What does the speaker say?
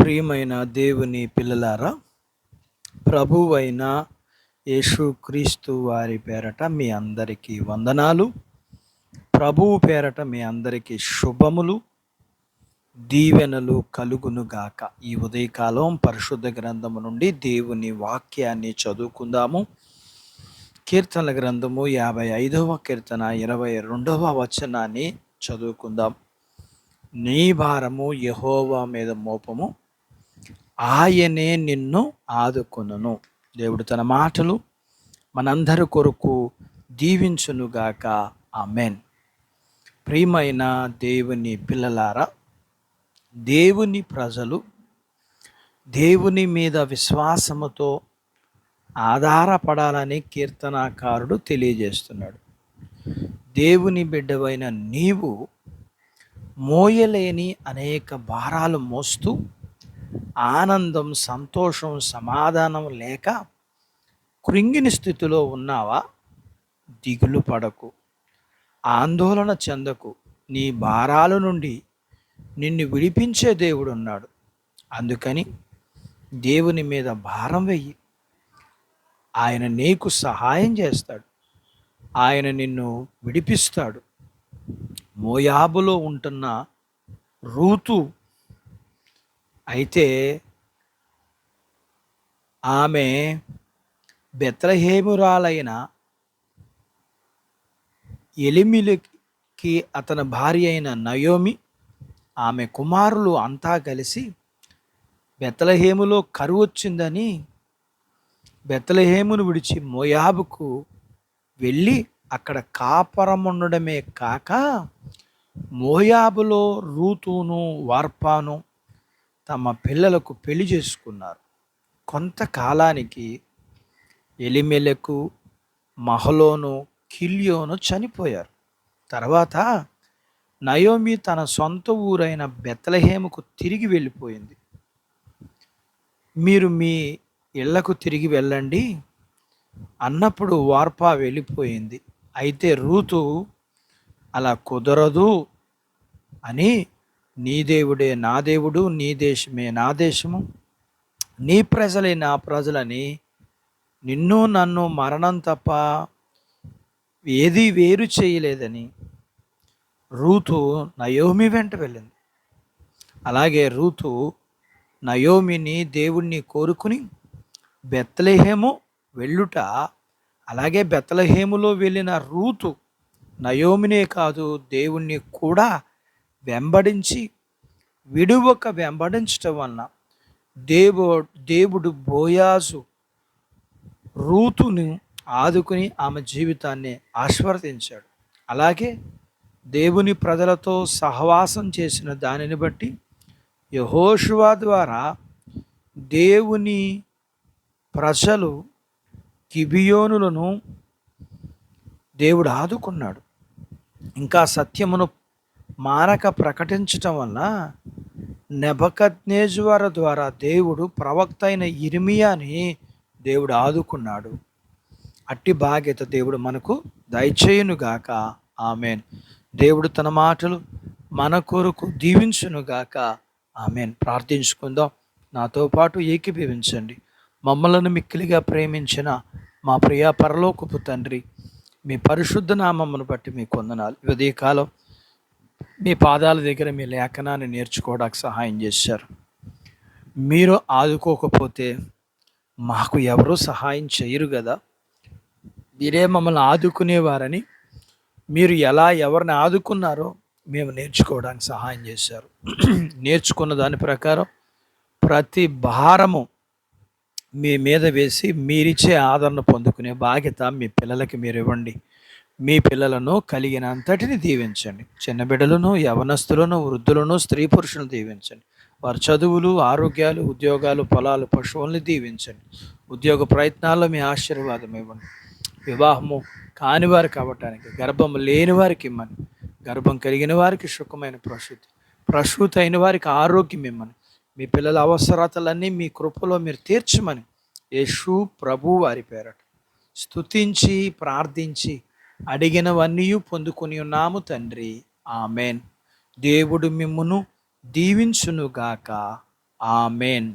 ప్రియమైన దేవుని పిల్లలారా, ప్రభువైన యేసుక్రీస్తు వారి పేరట మీ అందరికీ వందనాలు. ప్రభువు పేరట మీ అందరికీ శుభములు, దీవెనలు కలుగునుగాక. ఈ ఉదయకాలం పరిశుద్ధ గ్రంథము నుండి దేవుని వాక్యాన్ని చదువుకుందాము. కీర్తనల గ్రంథము 55వ కీర్తన 22వ వచనాన్ని చదువుకుందాం. నీ భారము యెహోవా మీద మోపము, ఆయనే నిన్ను ఆదుకొనును. దేవుడు తన మాటలు మనందరి కొరకు దీవించునుగాక. ఆమేన్. ప్రియమైన దేవుని పిల్లలారా, దేవుని ప్రజలు దేవుని మీద విశ్వాసముతో ఆధారపడాలని కీర్తనాకారుడు తెలియజేస్తున్నాడు. దేవుని బిడ్డవైన నీవు మోయలేని అనేక భారాలు మోస్తూ ఆనందం, సంతోషం, సమాధానం లేక కృంగిని స్థితిలో ఉన్నావా? దిగులు పడకు, ఆందోళన చెందకు. నీ భారాల నుండి నిన్ను విడిపించే దేవుడు ఉన్నాడు. అందుకని దేవుని మీద భారం వెయ్యి. ఆయన నీకు సహాయం చేస్తాడు. ఆయన నిన్ను విడిపిస్తాడు. మోయాబులో ఉంటున్న రూతు అయితే ఆమె బెత్లెహేమురాలైన ఎలీమెలెకుకి అతని భార్య అయిన నయోమి, ఆమె కుమారులు అంతా కలిసి బెత్లెహేములో కరువు వచ్చిందని బెత్లెహేమును విడిచి మోయాబుకు వెళ్ళి అక్కడ కాపురం ఉండడమే కాక మోయాబులో రూతును వార్పాను తమ పిల్లలకు పెళ్లి చేసుకున్నారు. కొంతకాలానికి ఎలీమెలెకు, మహలోను, కిల్యోను చనిపోయారు. తర్వాత నయోమి తన సొంత ఊరైన బెత్లెహేముకు తిరిగి వెళ్ళిపోయింది. మీరు మీ ఇళ్లకు తిరిగి వెళ్ళండి అన్నప్పుడు వార్పా వెళ్ళిపోయింది. అయితే రూతు అలా కుదరదు అని, నీ దేవుడే నా దేవుడు, నీ దేశమే నా దేశము, నీ ప్రజలే నా ప్రజలని, నిన్ను నన్ను మరణం తప్ప ఏది వేరు చేయలేదని రూతు నయోమి వెంట వెళ్ళింది. అలాగే రూతు నయోమిని దేవుణ్ణి కోరుకుని బెత్లెహేము వెళ్ళుట, అలాగే బెత్లెహేములో వెళ్ళిన రూతు నయోమినే కాదు దేవుణ్ణి కూడా వెంబడించి విడువక వెంబడించటం వలన దేవుడు బోయాజు రూతుని ఆదుకుని ఆమె జీవితాన్ని ఆశీర్వదించాడు. అలాగే దేవుని ప్రజలతో సహవాసం చేసిన దానిని బట్టి యెహోషువ ద్వారా దేవుని ప్రజలు గిబియోనులను దేవుడు ఆదుకున్నాడు. ఇంకా సత్యమును మానక ప్రకటించటం వల్ల నెబుకద్నెజరు ద్వారా దేవుడు ప్రవక్త అయిన యిర్మీయాని దేవుడు ఆదుకున్నాడు. అట్టి బాధ్యత దేవుడు మనకు దయచేయునుగాక. ఆమెన్. దేవుడు తన మాటలు మన కొరకు దీవించునుగాక. ఆమెన్. ప్రార్థించుకుందాం. నాతో పాటు ఏకీభవించండి. మమ్మలను మిక్కిలిగా ప్రేమించిన మా ప్రియ పరలోకపు తండ్రి, మీ పరిశుద్ధ నామమును బట్టి మీకు వందనాలు. ఉదయకాలం మీ పాదాల దగ్గర మీ లేఖనాన్ని నేర్చుకోవడానికి సహాయం చేశారు. మీరు ఆదుకోకపోతే మాకు ఎవరూ సహాయం చేయరు కదా. మీరే మమ్మల్ని ఆదుకునేవారని, మీరు ఎలా ఎవరిని ఆదుకున్నారో మేము నేర్చుకోవడానికి సహాయం చేశారు. నేర్చుకున్న దాని ప్రకారం ప్రతి భారము మీ మీద వేసి మీరిచ్చే ఆదరణ పొందుకునే బాధ్యత మీ పిల్లలకి మీరు ఇవ్వండి. మీ పిల్లలను కలిగినంతటిని దీవించండి. చిన్న బిడ్డలను, యవనస్తులను, వృద్ధులను, స్త్రీ పురుషులను దీవించండి. వారి చదువులు, ఆరోగ్యాలు, ఉద్యోగాలు, పొలాలు, పశువుల్ని దీవించండి. ఉద్యోగ ప్రయత్నాల్లో మీ ఆశీర్వాదం ఇవ్వండి. వివాహము కాని వారికి అవ్వటానికి, గర్భం లేని వారికి ఇమ్మని, గర్భం కలిగిన వారికి సుఖమైన ప్రసూతి అయిన వారికి ఆరోగ్యం ఇమ్మని, మీ పిల్లల అవసరతలన్నీ మీ కృపలో మీరు తీర్చమని యేసు ప్రభు వారి పేరట స్తుతించి ప్రార్థించి అడిగినవన్నీ పొందుకొని ఉన్నాము తండ్రి. ఆమెన్. దేవుడు మిమ్మును దీవించునుగాక. ఆమేన్.